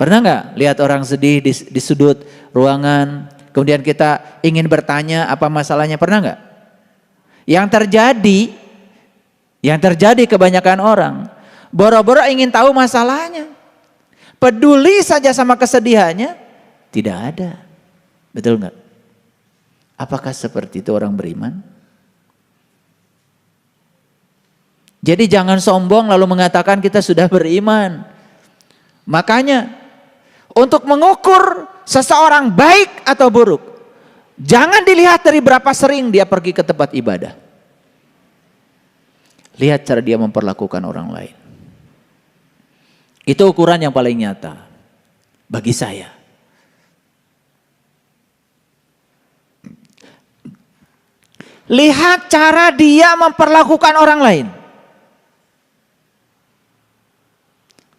Pernah nggak lihat orang sedih di sudut ruangan, kemudian kita ingin bertanya apa masalahnya, pernah nggak? Yang terjadi kebanyakan orang, boro-boro ingin tahu masalahnya. Peduli saja sama kesedihannya, tidak ada. Betul nggak? Apakah seperti itu orang beriman? Jadi jangan sombong lalu mengatakan kita sudah beriman. Makanya untuk mengukur seseorang baik atau buruk, jangan dilihat dari berapa sering dia pergi ke tempat ibadah. Lihat cara dia memperlakukan orang lain. Itu ukuran yang paling nyata bagi saya. Lihat cara dia memperlakukan orang lain.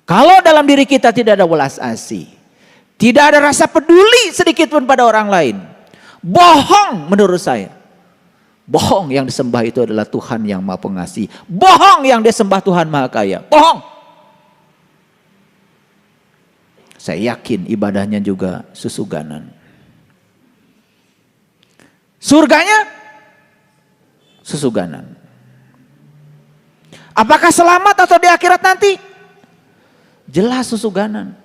Kalau dalam diri kita tidak ada welas asih, tidak ada rasa peduli sedikit pun pada orang lain, bohong menurut saya. Bohong yang disembah itu adalah Tuhan yang Maha Pengasih. Bohong yang disembah Tuhan Maha Kaya. Bohong. Saya yakin ibadahnya juga susuganan. Surganya susuganan. Apakah selamat atau di akhirat nanti? Jelas susuganan.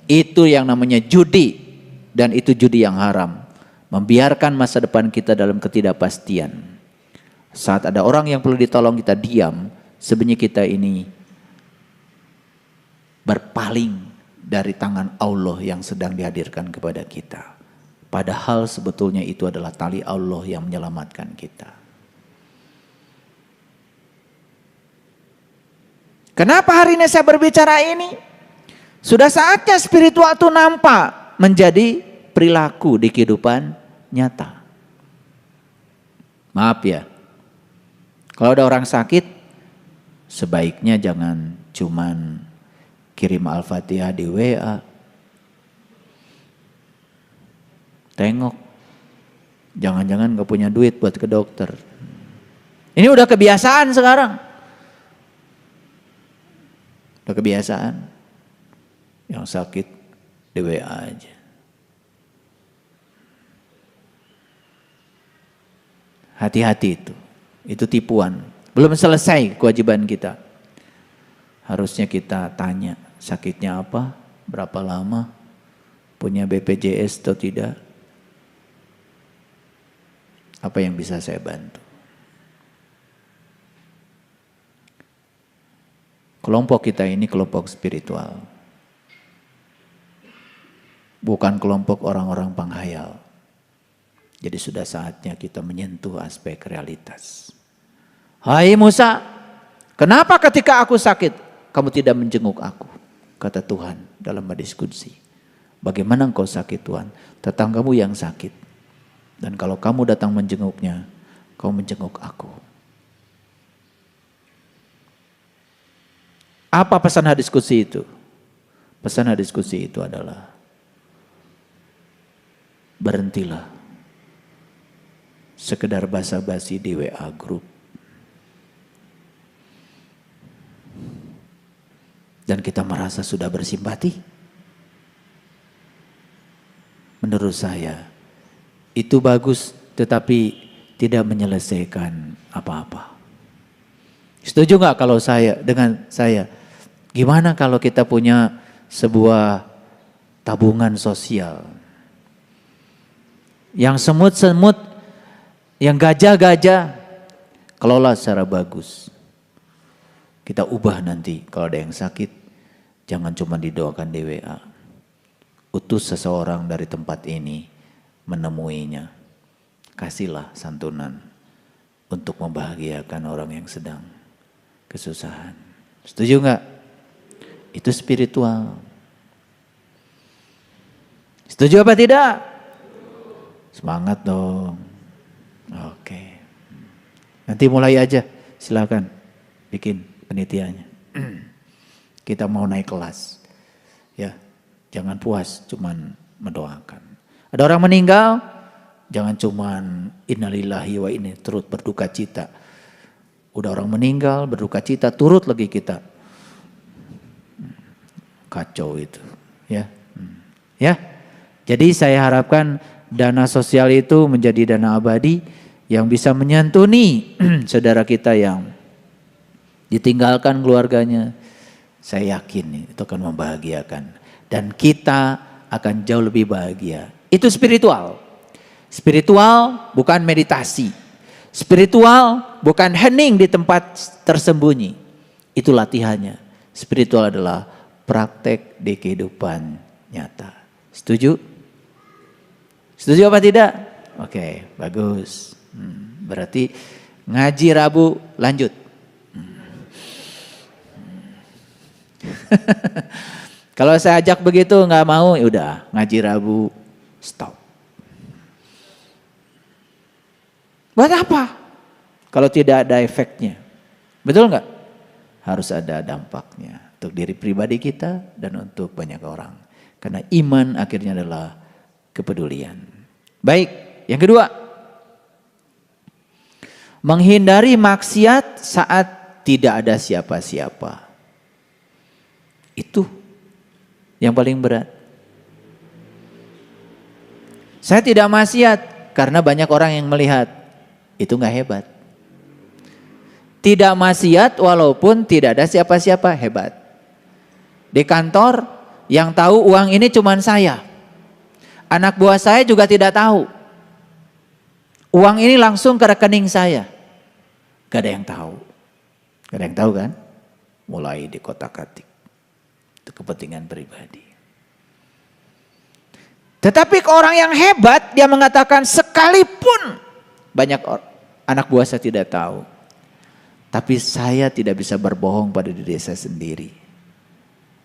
Itu yang namanya judi, dan itu judi yang haram. Membiarkan masa depan kita dalam ketidakpastian. Saat ada orang yang perlu ditolong kita diam, sebenarnya kita ini berpaling dari tangan Allah yang sedang dihadirkan kepada kita. Padahal sebetulnya itu adalah tali Allah yang menyelamatkan kita. Kenapa hari ini saya berbicara ini? Sudah saatnya spiritual itu nampak menjadi perilaku di kehidupan nyata. Maaf ya, kalau ada orang sakit, sebaiknya jangan cuman kirim Al-Fatihah di WA. Tengok, jangan-jangan gak punya duit buat ke dokter. Ini udah kebiasaan sekarang. Udah kebiasaan. Yang sakit di WA aja. Hati-hati itu tipuan. Belum selesai kewajiban kita. Harusnya kita tanya sakitnya apa, berapa lama, punya BPJS atau tidak. Apa yang bisa saya bantu? Kelompok kita ini kelompok spiritual. Bukan kelompok orang-orang penghayal. Jadi sudah saatnya kita menyentuh aspek realitas. Hai Musa, kenapa ketika aku sakit kamu tidak menjenguk aku? Kata Tuhan dalam hadis qudsi. Bagaimana engkau sakit Tuhan? Tetanggamu yang sakit. Dan kalau kamu datang menjenguknya, kau menjenguk aku. Apa pesan hadis qudsi itu? Pesan hadis qudsi itu adalah berhentilah sekedar basa-basi di WA group. Dan kita merasa sudah bersimpati. Menurut saya itu bagus, tetapi tidak menyelesaikan apa-apa. Setuju nggak kalau dengan saya? Gimana kalau kita punya sebuah tabungan sosial? Yang semut-semut, yang gajah-gajah, kelola secara bagus. Kita ubah nanti kalau ada yang sakit, jangan cuma didoakan di WA. Utus seseorang dari tempat ini menemuinya. Kasihlah santunan untuk membahagiakan orang yang sedang kesusahan. Setuju nggak? Itu spiritual. Setuju apa tidak? Semangat dong. Oke. Nanti mulai aja, silakan bikin penitiannya. Kita mau naik kelas. Ya, jangan puas cuman mendoakan. Ada orang meninggal, jangan cuman innalillahi wa inna turut berduka cita. Udah orang meninggal, berduka cita, turut lagi kita. kacau itu, ya. Ya. Jadi saya harapkan dana sosial itu menjadi dana abadi yang bisa menyantuni saudara kita yang ditinggalkan keluarganya. Saya yakin itu akan membahagiakan dan kita akan jauh lebih bahagia. Itu spiritual. Spiritual bukan meditasi. Spiritual bukan hening di tempat tersembunyi. Itu latihannya. Spiritual adalah praktek di kehidupan nyata. Setuju? Setuju apa tidak? Oke, bagus. Berarti ngaji Rabu lanjut. Kalau saya ajak begitu nggak mau, ya udah ngaji Rabu stop. Buat apa? Kalau tidak ada efeknya, betul nggak? Harus ada dampaknya untuk diri pribadi kita dan untuk banyak orang. Karena iman akhirnya adalah kepedulian. Baik, yang kedua, menghindari maksiat saat tidak ada siapa-siapa. Itu yang paling berat. Saya tidak maksiat karena banyak orang yang melihat. Itu nggak hebat. Tidak maksiat walaupun tidak ada siapa-siapa, hebat. Di kantor yang tahu uang ini cuma saya. Anak buah saya juga tidak tahu. Uang ini langsung ke rekening saya. Gak ada yang tahu. Gak ada yang tahu kan? Mulai di kotak-katik. Itu kepentingan pribadi. Tetapi ke orang yang hebat, dia mengatakan sekalipun banyak anak buah saya tidak tahu. Tapi saya tidak bisa berbohong pada diri saya sendiri.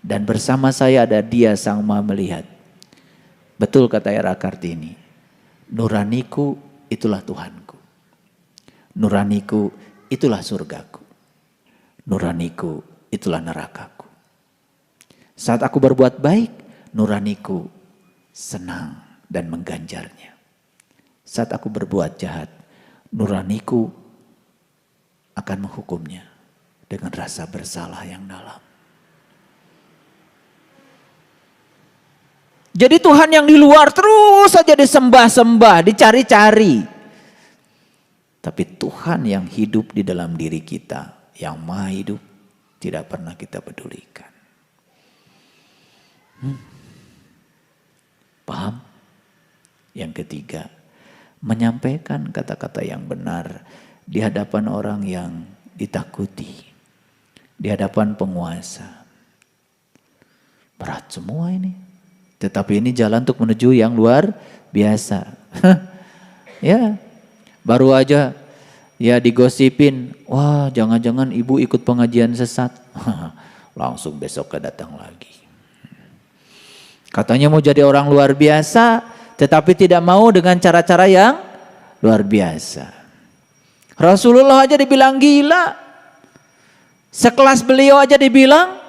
Dan bersama saya ada Dia Sang Maha Melihat. Betul kata Era Kartini. Nuraniku itulah Tuhanku. Nuraniku itulah surgaku. Nuraniku itulah nerakaku. Saat aku berbuat baik, nuraniku senang dan mengganjarnya. Saat aku berbuat jahat, nuraniku akan menghukumnya dengan rasa bersalah yang dalam. Jadi Tuhan yang di luar terus saja disembah-sembah, dicari-cari. Tapi Tuhan yang hidup di dalam diri kita, yang maha hidup, tidak pernah kita pedulikan. Paham? Yang ketiga, menyampaikan kata-kata yang benar di hadapan orang yang ditakuti, di hadapan penguasa. Berat semua ini. Tetapi ini jalan untuk menuju yang luar biasa. Ya, baru aja ya digosipin, wah jangan-jangan ibu ikut pengajian sesat. Langsung besok datang lagi. Katanya mau jadi orang luar biasa, tetapi tidak mau dengan cara-cara yang luar biasa. Rasulullah aja dibilang gila. Sekelas beliau aja dibilang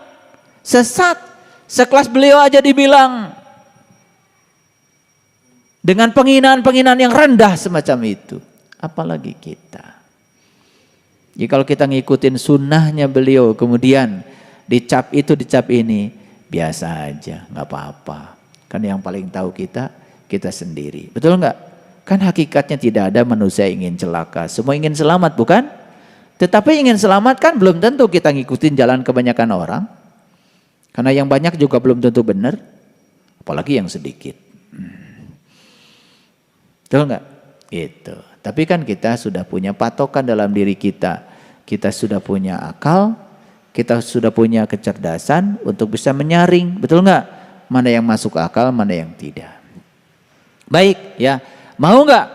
sesat. Sekelas beliau aja dibilang dengan penghinaan-penghinaan yang rendah semacam itu. Apalagi kita. Jadi kalau kita ngikutin sunnahnya beliau, kemudian dicap itu, dicap ini, biasa aja, nggak apa-apa. Kan yang paling tahu kita sendiri. Betul nggak? Kan hakikatnya tidak ada manusia ingin celaka. Semua ingin selamat, bukan? Tetapi ingin selamat kan belum tentu kita ngikutin jalan kebanyakan orang. Karena yang banyak juga belum tentu benar. Apalagi yang sedikit. Betul nggak? Itu. Tapi kan kita sudah punya patokan dalam diri kita. Kita sudah punya akal. Kita sudah punya kecerdasan untuk bisa menyaring. Betul nggak? Mana yang masuk akal, mana yang tidak. Baik ya. Mau nggak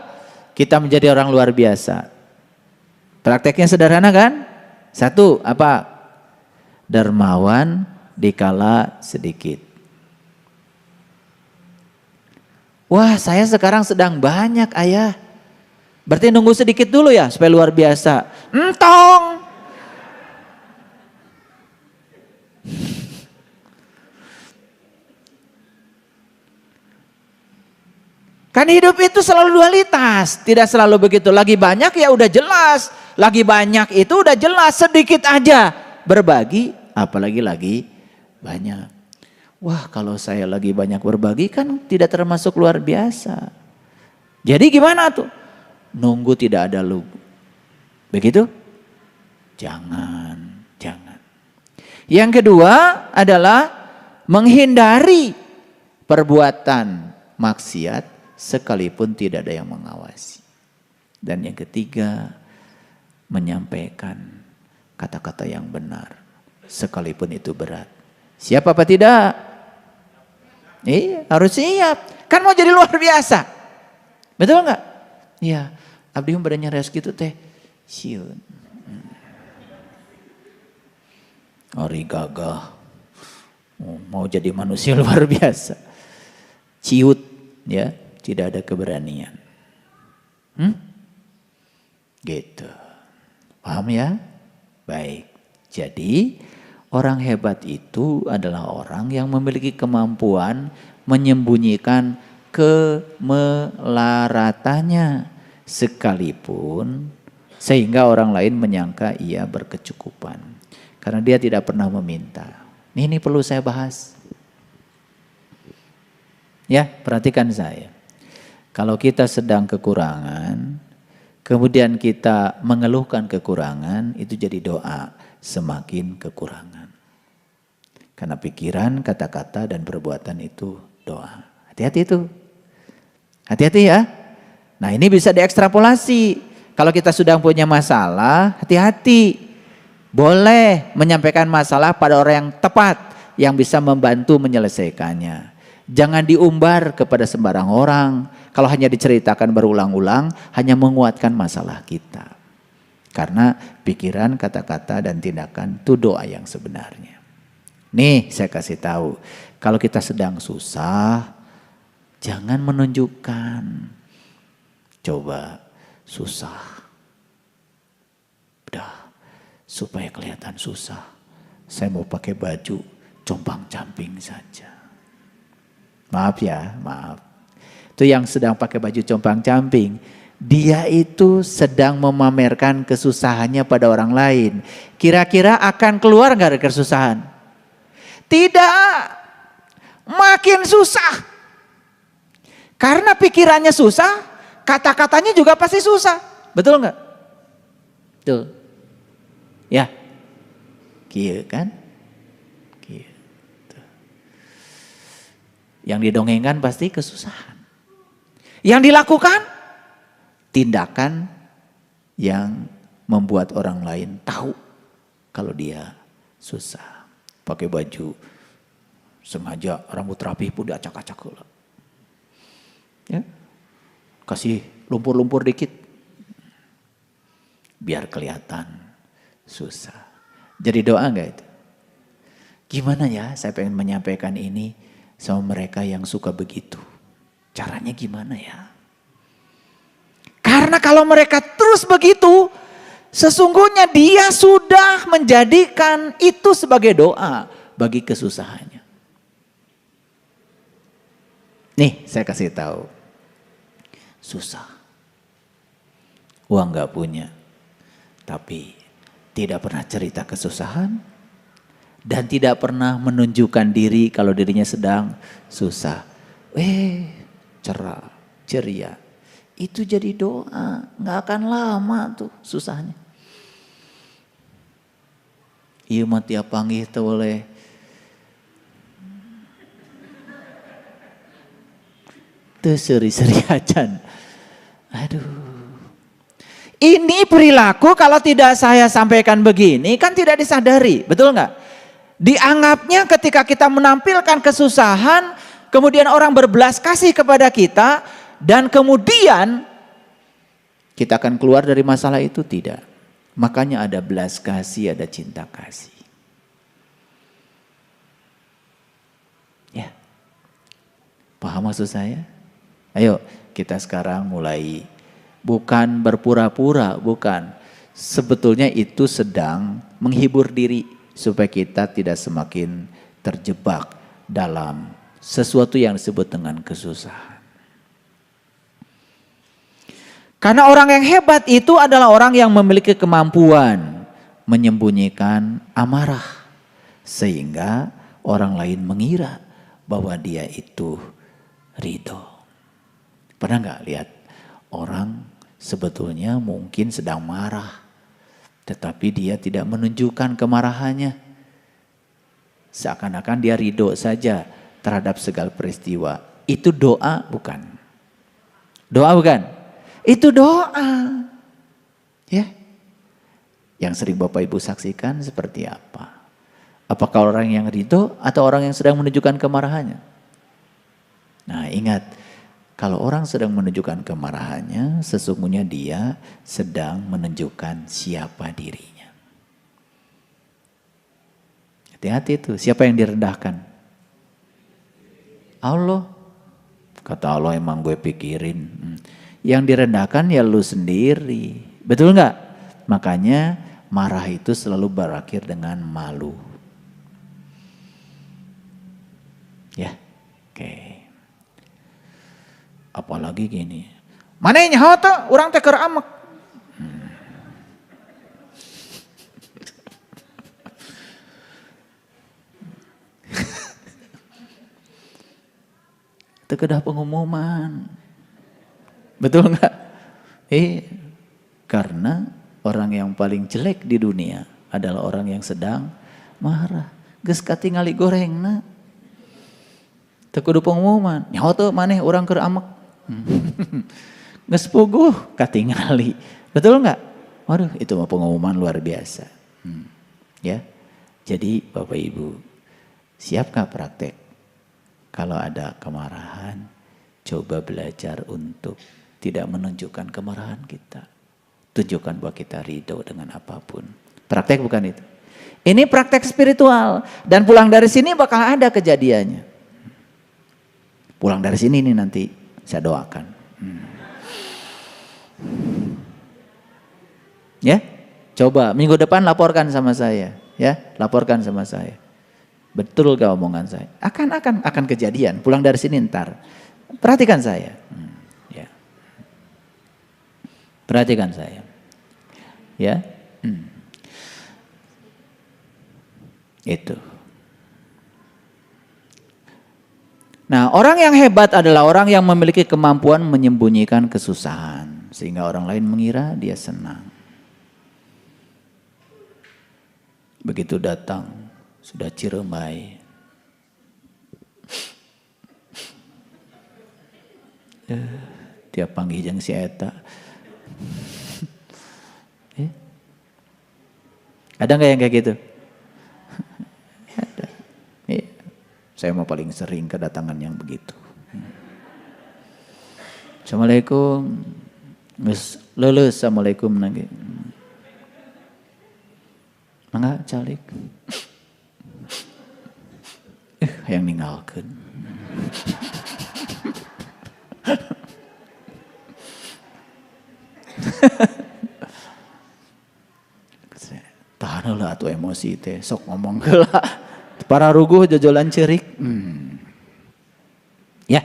kita menjadi orang luar biasa? Prakteknya sederhana kan? Satu, apa? Dermawan dikala sedikit. Wah, saya sekarang sedang banyak, ayah. Berarti nunggu sedikit dulu ya supaya luar biasa. Entong. Kan hidup itu selalu dualitas, tidak selalu begitu. Lagi banyak ya udah jelas, lagi banyak itu udah jelas, sedikit aja berbagi, apalagi lagi banyak. Wah, kalau saya lagi banyak berbagi kan tidak termasuk luar biasa. Jadi gimana tuh? Nunggu tidak ada lu. Begitu? Jangan. Yang kedua adalah menghindari perbuatan maksiat sekalipun tidak ada yang mengawasi. Dan yang ketiga, menyampaikan kata-kata yang benar sekalipun itu berat. Siap apa tidak? Iya, harus siap. Kan mau jadi luar biasa. Betul nggak? Iya. Abdi badannya res gitu teh. Siun. Ari gagah. Mau jadi manusia luar biasa. Ciut ya, tidak ada keberanian. Gitu. Paham ya? Baik. Jadi orang hebat itu adalah orang yang memiliki kemampuan menyembunyikan kemelaratannya sekalipun sehingga orang lain menyangka ia berkecukupan. Karena dia tidak pernah meminta. Ini perlu saya bahas. Ya, perhatikan saya. Kalau kita sedang kekurangan, kemudian kita mengeluhkan kekurangan, itu jadi doa semakin kekurangan. Karena pikiran, kata-kata, dan perbuatan itu doa. Hati-hati itu. Hati-hati ya. Nah ini bisa diekstrapolasi. Kalau kita sudah punya masalah, hati-hati. Boleh menyampaikan masalah pada orang yang tepat, yang bisa membantu menyelesaikannya. Jangan diumbar kepada sembarang orang. Kalau hanya diceritakan berulang-ulang, hanya menguatkan masalah kita. Karena pikiran, kata-kata, dan tindakan itu doa yang sebenarnya. Nih saya kasih tahu, kalau kita sedang susah, jangan menunjukkan. Coba susah. Udah. Supaya kelihatan susah, saya mau pakai baju compang-camping saja. Maaf ya, maaf. Itu yang sedang pakai baju compang-camping, dia itu sedang memamerkan kesusahannya pada orang lain. Kira-kira akan keluar gak dari kesusahan? Tidak, makin susah. Karena pikirannya susah, kata-katanya juga pasti susah. Betul gak? Betul. Ya, kieu kan? Kieu. Yang didongengkan pasti kesusahan. Yang dilakukan tindakan yang membuat orang lain tahu kalau dia susah. Pakai baju sengaja rambut rapi pun diacak-acak heula. Ya. Kasih lumpur-lumpur dikit. Biar kelihatan susah. Jadi doa enggak itu? Gimana ya saya pengen menyampaikan ini sama mereka yang suka begitu. Caranya gimana ya? Karena kalau mereka terus begitu, sesungguhnya dia sudah menjadikan itu sebagai doa bagi kesusahannya. Nih saya kasih tahu. Susah. Uang enggak punya. Tapi tidak pernah cerita kesusahan dan tidak pernah menunjukkan diri kalau dirinya sedang susah. Cerah, ceria. Itu jadi doa, nggak akan lama tuh susahnya. Ieu mah tiap panggih teu boleh. Teu seri-seri acan. Aduh. Ini perilaku kalau tidak saya sampaikan begini kan tidak disadari, betul nggak? Dianggapnya ketika kita menampilkan kesusahan, kemudian orang berbelas kasih kepada kita, dan kemudian kita akan keluar dari masalah itu, tidak. Makanya ada belas kasih, ada cinta kasih. Ya, paham maksud saya? Ayo kita sekarang mulai. Bukan berpura-pura, bukan. Sebetulnya itu sedang menghibur diri supaya kita tidak semakin terjebak dalam sesuatu yang disebut dengan kesusahan. Karena orang yang hebat itu adalah orang yang memiliki kemampuan menyembunyikan amarah sehingga orang lain mengira bahwa dia itu ridho. Pernah nggak lihat orang sebetulnya mungkin sedang marah, tetapi dia tidak menunjukkan kemarahannya. Seakan-akan dia ridho saja terhadap segala peristiwa. Itu doa bukan? Doa bukan? Itu doa. Ya. Yang sering Bapak Ibu saksikan seperti apa? Apakah orang yang ridho atau orang yang sedang menunjukkan kemarahannya? Nah, ingat, kalau orang sedang menunjukkan kemarahannya, sesungguhnya dia sedang menunjukkan siapa dirinya. Hati-hati itu, siapa yang direndahkan? Allah. Kata Allah, emang gue pikirin. Yang direndahkan ya lu sendiri. Betul nggak? Makanya marah itu selalu berakhir dengan malu. Ya, oke. Apalagi gini. Mana yang nyaho tuh? Orang teh keur amek. Itu kedah pengumuman. Betul enggak? Karena orang yang paling jelek di dunia adalah orang yang sedang marah. Geus katingali gorengna. Teu kudu pengumuman. Nyaho teu maneh urang keur amek. Geus puguh katingali. Betul enggak? Waduh, itu mah pengumuman luar biasa. Ya. Jadi Bapak Ibu, siapkah praktek? Kalau ada kemarahan, coba belajar untuk tidak menunjukkan kemarahan kita. Tunjukkan bahwa kita ridho dengan apapun. Praktek bukan itu. Ini praktek spiritual. Dan pulang dari sini bakal ada kejadiannya. Pulang dari sini nih nanti saya doakan. Ya, coba minggu depan laporkan sama saya. Ya, laporkan sama saya. Betul gak omongan saya? Akan kejadian. Pulang dari sini ntar. Perhatikan saya. Ya. Perhatikan saya. Ya. Itu. Nah, orang yang hebat adalah orang yang memiliki kemampuan menyembunyikan kesusahan. Sehingga orang lain mengira dia senang. Begitu datang. Sudah ciremai. Tiap panggil jeung si eta. Ada nggak yang kayak gitu? Ada. Saya mau paling sering kedatangan yang begitu. Assalamualaikum. Lulus assalamualaikum lagi. Mangga calik. Yang ninggalkeun. Tahan heula atuh emosi teh, sok ngomong heula. Para ruguh jojolan ceurik. Ya.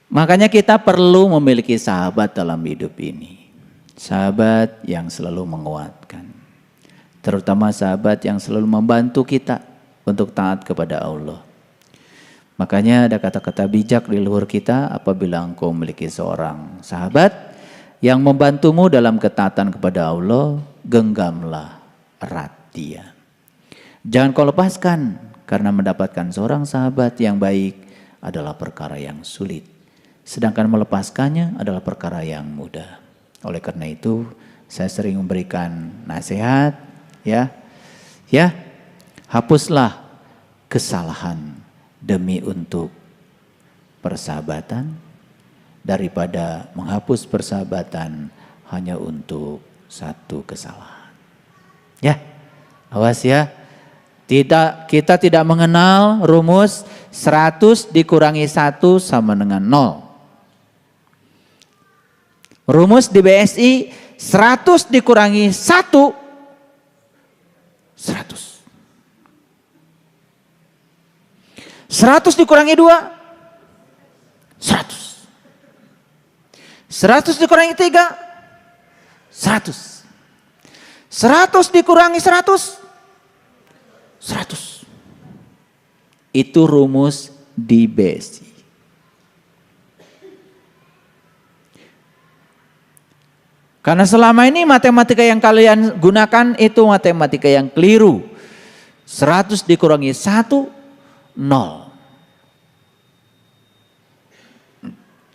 Makanya kita perlu memiliki sahabat dalam hidup ini. Sahabat yang selalu menguatkan. Terutama sahabat yang selalu membantu kita untuk taat kepada Allah. Makanya ada kata-kata bijak di luhur kita, apabila engkau memiliki seorang sahabat yang membantumu dalam ketaatan kepada Allah, genggamlah erat dia. Jangan kau lepaskan, karena mendapatkan seorang sahabat yang baik adalah perkara yang sulit. Sedangkan melepaskannya adalah perkara yang mudah. Oleh karena itu, saya sering memberikan nasihat, ya, hapuslah kesalahan demi untuk persahabatan daripada menghapus persahabatan hanya untuk satu kesalahan. Ya, awas ya. Kita tidak mengenal rumus 100 dikurangi 1 sama dengan 0. Rumus di BSI 100 dikurangi 1 100. 100 dikurangi 2 100. 100 dikurangi 3 100. 100 dikurangi 100 100. Itu rumus di BSI. Karena selama ini matematika yang kalian gunakan itu matematika yang keliru. 100 dikurangi 1, 0.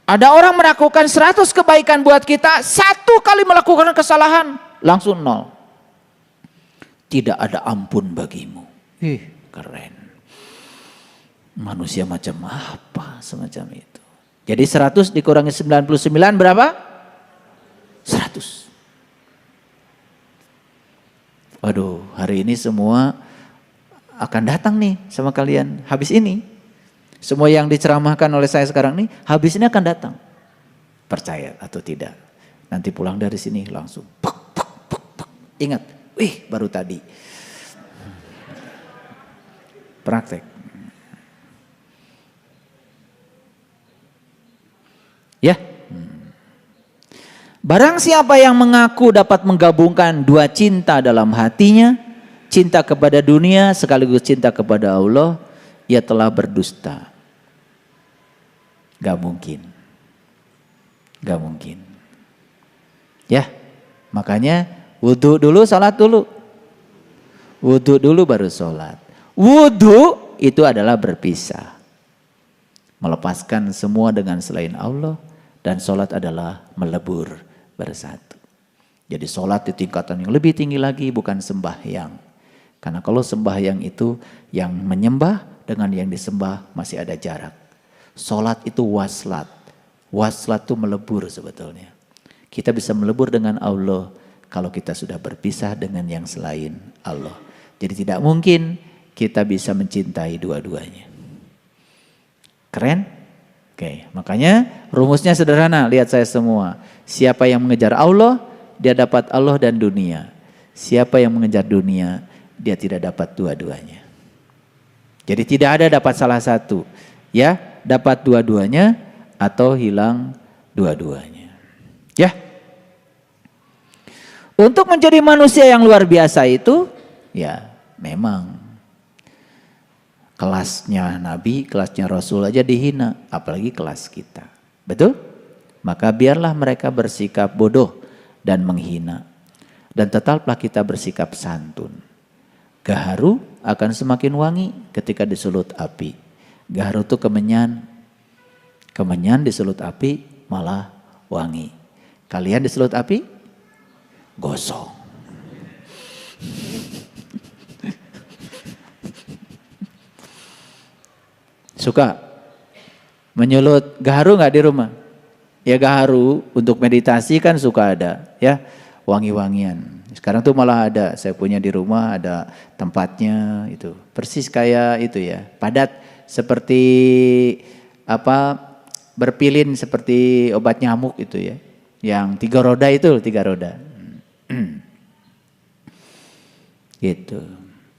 Ada orang melakukan 100 kebaikan buat kita, 1 kali melakukan kesalahan, langsung 0. Tidak ada ampun bagimu. Keren. Manusia macam apa semacam itu. Jadi 100 dikurangi 99 berapa? 100. Waduh, hari ini semua akan datang nih sama kalian. Habis ini, semua yang diceramahkan oleh saya sekarang nih, habis ini akan datang. Percaya atau tidak. Nanti pulang dari sini langsung. Ingat, baru tadi. Praktek. Ya. Barang siapa yang mengaku dapat menggabungkan dua cinta dalam hatinya, cinta kepada dunia sekaligus cinta kepada Allah, ia telah berdusta. Gak mungkin. Gak mungkin. Ya, makanya wudhu dulu, sholat dulu. Wudhu dulu baru sholat. Wudhu itu adalah berpisah. Melepaskan semua dengan selain Allah, dan sholat adalah melebur bersatu. Jadi sholat di tingkatan yang lebih tinggi lagi, bukan sembahyang. Karena kalau sembahyang itu yang menyembah dengan yang disembah masih ada jarak. Sholat itu waslat. Waslat itu melebur sebetulnya. Kita bisa melebur dengan Allah kalau kita sudah berpisah dengan yang selain Allah. Jadi tidak mungkin kita bisa mencintai dua-duanya. Keren? Oke, makanya rumusnya sederhana, lihat saya semua. Siapa yang mengejar Allah, dia dapat Allah dan dunia. Siapa yang mengejar dunia, dia tidak dapat dua-duanya. Jadi tidak ada dapat salah satu. Ya, dapat dua-duanya atau hilang dua-duanya. Ya. Untuk menjadi manusia yang luar biasa itu, ya memang kelasnya Nabi, kelasnya Rasul aja dihina, apalagi kelas kita. Betul? Maka biarlah mereka bersikap bodoh dan menghina. Dan tetaplah kita bersikap santun. Gaharu akan semakin wangi ketika disulut api. Gaharu itu kemenyan. Kemenyan disulut api malah wangi. Kalian disulut api? Gosong. Suka menyulut gaharu nggak di rumah? Ya gaharu untuk meditasi kan suka ada ya, wangi-wangian. Sekarang tuh malah ada, saya punya di rumah ada tempatnya itu. Persis kayak itu ya, padat seperti apa, berpilin seperti obat nyamuk itu ya. Yang 3 roda itu, 3 roda. Gitu.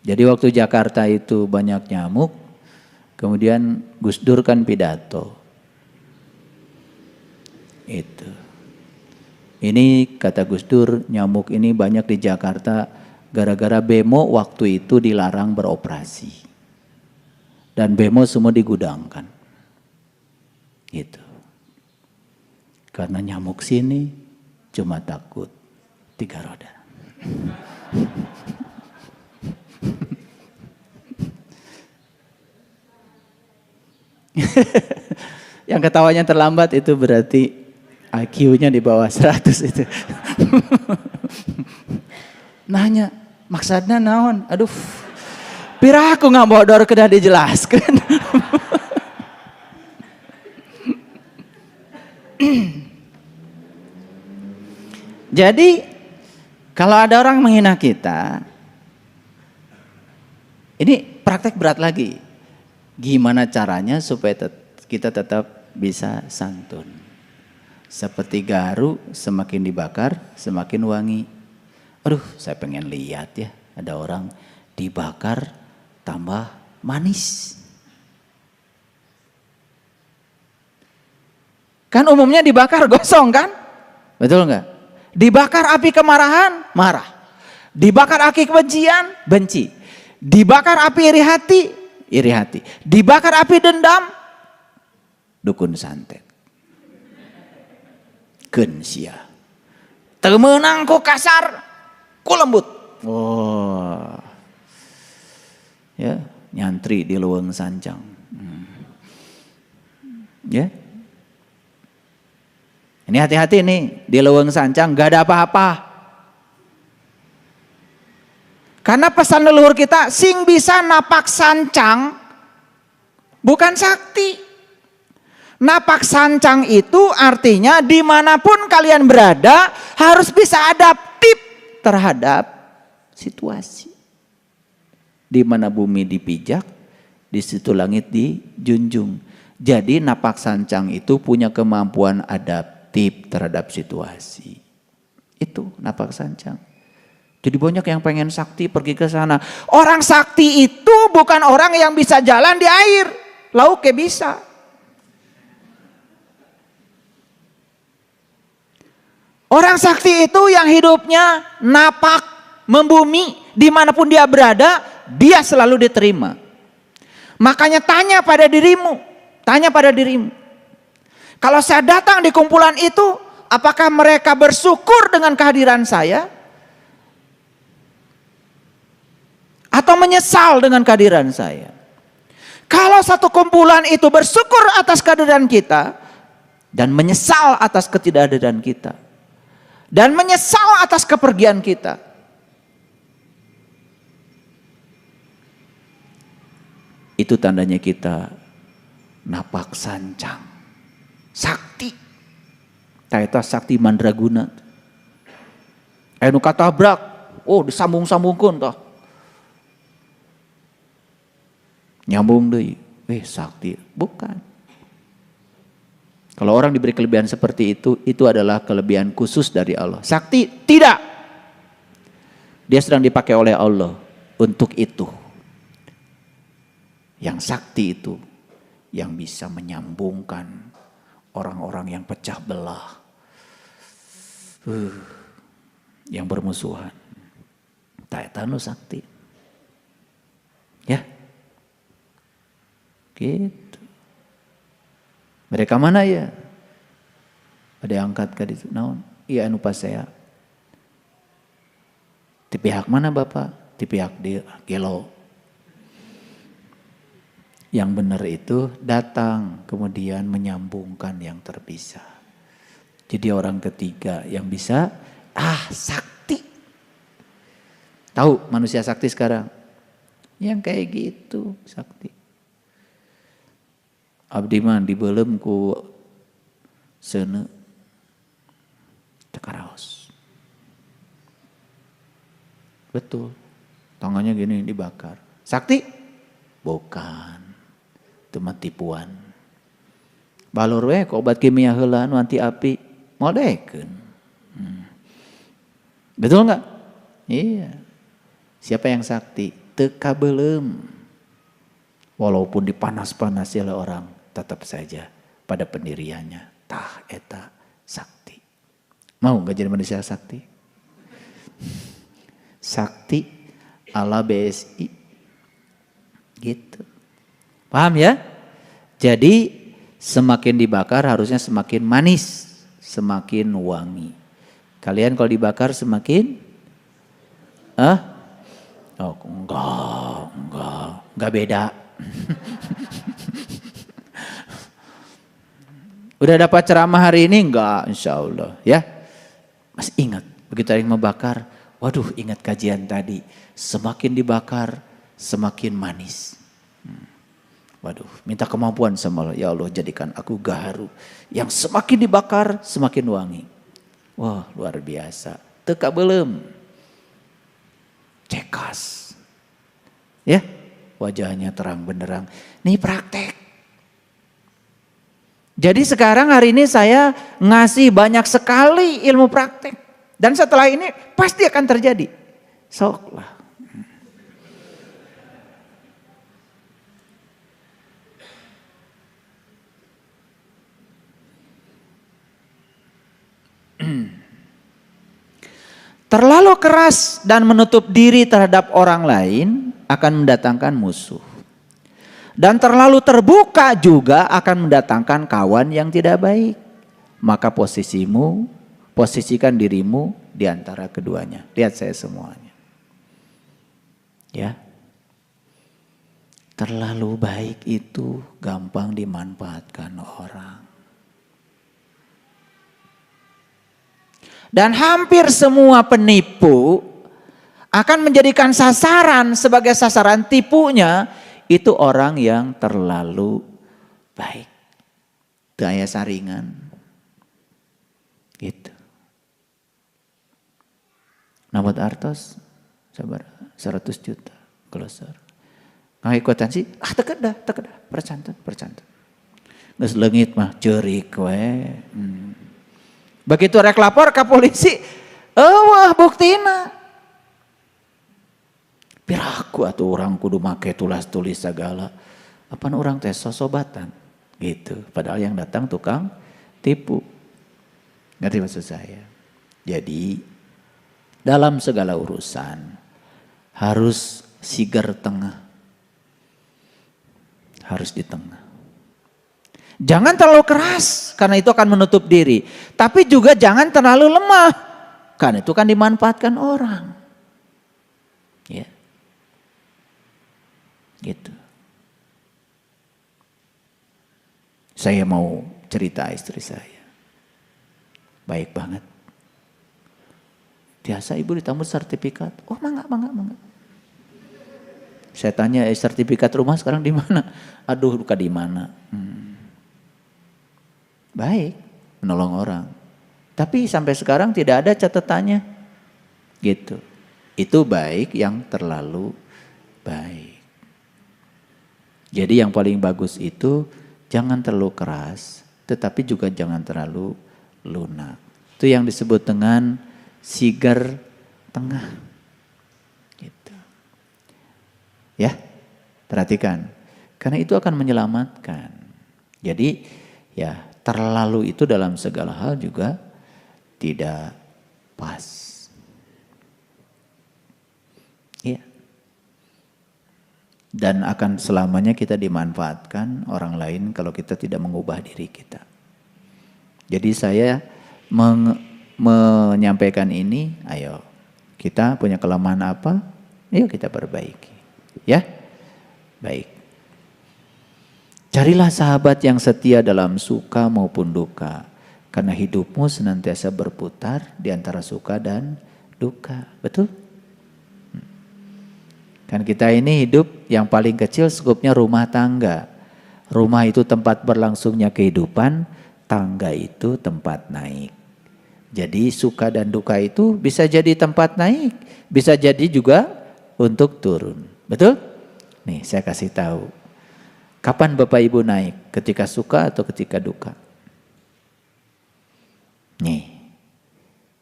Jadi waktu Jakarta itu banyak nyamuk, kemudian Gus Dur kan pidato. Itu. Ini kata Gus Dur, nyamuk ini banyak di Jakarta gara-gara bemo waktu itu dilarang beroperasi. Dan bemo semua digudangkan. Gitu. Karena nyamuk sini cuma takut 3 roda. Yang ketawanya terlambat itu berarti IQ-nya di bawah 100 itu. Nanya, maksudnya naon? Aduh, pira aku nggak bodor kedah dijelaskan. Jadi, kalau ada orang menghina kita, ini praktek berat lagi. Gimana caranya supaya kita tetap bisa santun. Seperti gaharu, semakin dibakar, semakin wangi. Aduh, saya pengen lihat ya, ada orang dibakar tambah manis. Kan umumnya dibakar gosong kan? Betul nggak? Dibakar api kemarahan, marah. Dibakar api kebencian, benci. Dibakar api iri hati, iri hati. Dibakar api dendam, dukun santet. Keun sia. Teu meunang ku kasar, ku lembut. Oh. Ya, nyantri di leuweung sancang. Ya. Ini hati-hati nih, di leuweung sancang gak ada apa-apa. Karena pesan leluhur kita, sing bisa napak sancang bukan sakti. Napak sancang itu artinya dimanapun kalian berada harus bisa adaptif terhadap situasi. Di mana bumi dipijak, di situ langit dijunjung. Jadi napak sancang itu punya kemampuan adaptif terhadap situasi. Itu napak sancang. Jadi banyak yang pengen sakti pergi ke sana. Orang sakti itu bukan orang yang bisa jalan di air. Lauk bisa. Orang sakti itu yang hidupnya napak, membumi, dimanapun dia berada, dia selalu diterima. Makanya tanya pada dirimu. Kalau saya datang di kumpulan itu, apakah mereka bersyukur dengan kehadiran saya? Atau menyesal dengan kehadiran saya? Kalau satu kumpulan itu bersyukur atas kehadiran kita dan menyesal atas ketidakhadiran kita dan menyesal atas kepergian kita, itu tandanya kita napak sancang, sakti. Taeta sakti mandraguna. Anu katabrak, oh disambung-sambungkeun toh. Nyambung deh, sakti. Bukan. Kalau orang diberi kelebihan seperti itu adalah kelebihan khusus dari Allah. Sakti tidak. Dia sedang dipakai oleh Allah untuk itu. Yang sakti itu yang bisa menyambungkan orang-orang yang pecah belah, yang bermusuhan. Taetanu sakti. Ya. Gitu. Mereka mana ya? Ada yang angkat ke situ. Naon? Iya anu pas saya. Di pihak mana Bapak? Di pihak dia gelo. Yang benar itu datang kemudian menyambungkan yang terpisah. Jadi orang ketiga yang bisa sakti. Tahu manusia sakti sekarang? Yang kayak gitu sakti. Abdi mah dibeulem ku seuneu tekaraos. Betul. Tangannya gini dibakar. Sakti? Bukan. Itu mah tipuan. Balur we ku obat kimia heula nu anti api modekeun. Betul enggak? Iya. Siapa yang sakti? Teu kabeulem. Walaupun dipanas-panasi oleh orang, tetap saja pada pendiriannya. Tah eta sakti. Mau gak jadi manusia sakti? Sakti ala BSI. Gitu. Paham ya? Jadi semakin dibakar harusnya semakin manis. Semakin wangi. Kalian kalau dibakar semakin? Oh enggak beda. Udah dapat ceramah hari ini? Enggak, insya Allah ya. Mas ingat, begitu ada yang membakar, waduh ingat kajian tadi. Semakin dibakar, semakin manis. Waduh, minta kemampuan sama Allah. Ya Allah jadikan aku gaharu. Yang semakin dibakar, semakin wangi. Wah luar biasa. Teka belum. Cekas. Ya. Wajahnya terang benderang. Nih praktek. Jadi sekarang hari ini saya ngasih banyak sekali ilmu praktek. Dan setelah ini pasti akan terjadi. Soklah. Terlalu keras dan menutup diri terhadap orang lain akan mendatangkan musuh. Dan terlalu terbuka juga akan mendatangkan kawan yang tidak baik. Maka posisikan dirimu di antara keduanya. Lihat saya semuanya. Ya. Terlalu baik itu gampang dimanfaatkan orang. Dan hampir semua penipu akan menjadikan sasaran sebagai sasaran tipunya itu orang yang terlalu baik. Daya saringan. Gitu. Nabat artos sabar 100 juta glosor. Ngikutan sih, teket dah, percantan. Geus leungit mah ceurik we. Begitu rek lapor ke polisi, eueuh buktina. Piraku atuh orang kudu make tulis segala. Apaan orang teh sosobatan gitu. Padahal yang datang tukang tipu. Ngerti maksud saya? Jadi dalam segala urusan harus sigar tengah. Harus di tengah. Jangan terlalu keras karena itu akan menutup diri. Tapi juga jangan terlalu lemah karena itu kan dimanfaatkan orang. Ya. Gitu. Saya mau cerita istri saya. Baik banget. Biasa ibu ditambah sertifikat. Oh mangga. Saya tanya sertifikat rumah sekarang di mana? Aduh luka di mana? Baik, menolong orang. Tapi sampai sekarang tidak ada catatannya. Gitu. Itu baik yang terlalu baik. Jadi yang paling bagus itu jangan terlalu keras, tetapi juga jangan terlalu lunak. Itu yang disebut dengan sigar tengah. Gitu. Ya, perhatikan. Karena itu akan menyelamatkan. Jadi ya terlalu itu dalam segala hal juga tidak pas. Iya. Dan akan selamanya kita dimanfaatkan orang lain kalau kita tidak mengubah diri kita. Jadi saya menyampaikan ini, ayo kita punya kelemahan apa, ayo kita perbaiki. Ya, baik. Carilah sahabat yang setia dalam suka maupun duka. Karena hidupmu senantiasa berputar di antara suka dan duka. Betul? Kan kita ini hidup yang paling kecil skupnya rumah tangga. Rumah itu tempat berlangsungnya kehidupan, tangga itu tempat naik. Jadi suka dan duka itu bisa jadi tempat naik, bisa jadi juga untuk turun. Betul? Nih saya kasih tahu. Kapan Bapak Ibu naik? Ketika suka atau ketika duka? Nih.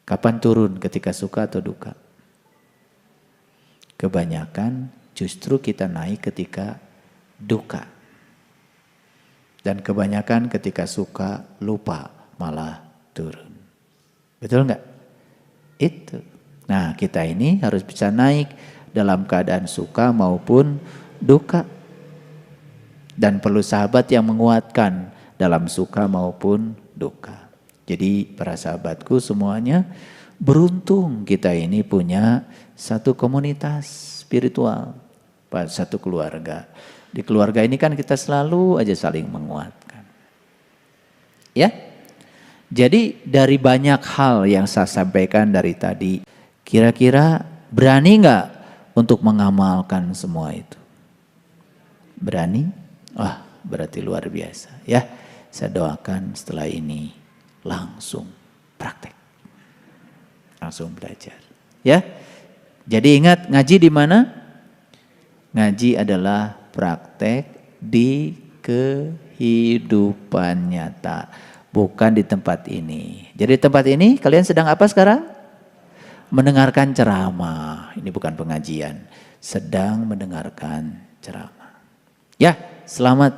Kapan turun? Ketika suka atau duka? Kebanyakan justru kita naik ketika duka. Dan kebanyakan ketika suka lupa malah turun. Betul enggak? Itu. Nah kita ini harus bisa naik dalam keadaan suka maupun duka. Dan perlu sahabat yang menguatkan dalam suka maupun duka. Jadi para sahabatku semuanya beruntung kita ini punya satu komunitas spiritual, satu keluarga. Di keluarga ini kan kita selalu aja saling menguatkan. Ya, jadi dari banyak hal yang saya sampaikan dari tadi, kira-kira berani nggak untuk mengamalkan semua itu? Berani? Wah, berarti luar biasa. Ya, saya doakan setelah ini langsung praktek, langsung belajar. Ya. Jadi ingat ngaji di mana? Ngaji adalah praktek di kehidupan nyata. Bukan di tempat ini. Jadi tempat ini kalian sedang apa sekarang? Mendengarkan ceramah. Ini bukan pengajian. Sedang mendengarkan ceramah. Ya, selamat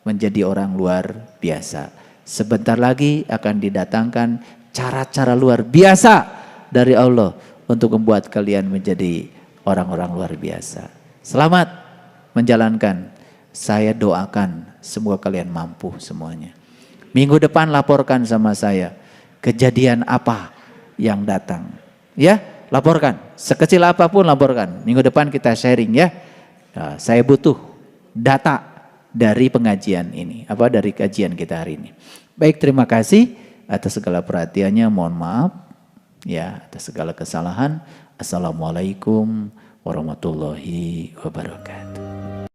menjadi orang luar biasa. Sebentar lagi akan didatangkan cara-cara luar biasa dari Allah untuk membuat kalian menjadi orang-orang luar biasa. Selamat menjalankan Saya doakan semoga kalian mampu semuanya. Minggu depan laporkan sama saya kejadian apa yang datang. Ya, laporkan. Sekecil apapun laporkan. Minggu depan kita sharing ya. Nah, saya butuh data dari pengajian ini. Dari kajian kita hari ini. Baik, terima kasih atas segala perhatiannya. Mohon maaf ya atas segala kesalahan. Assalamualaikum warahmatullahi wabarakatuh.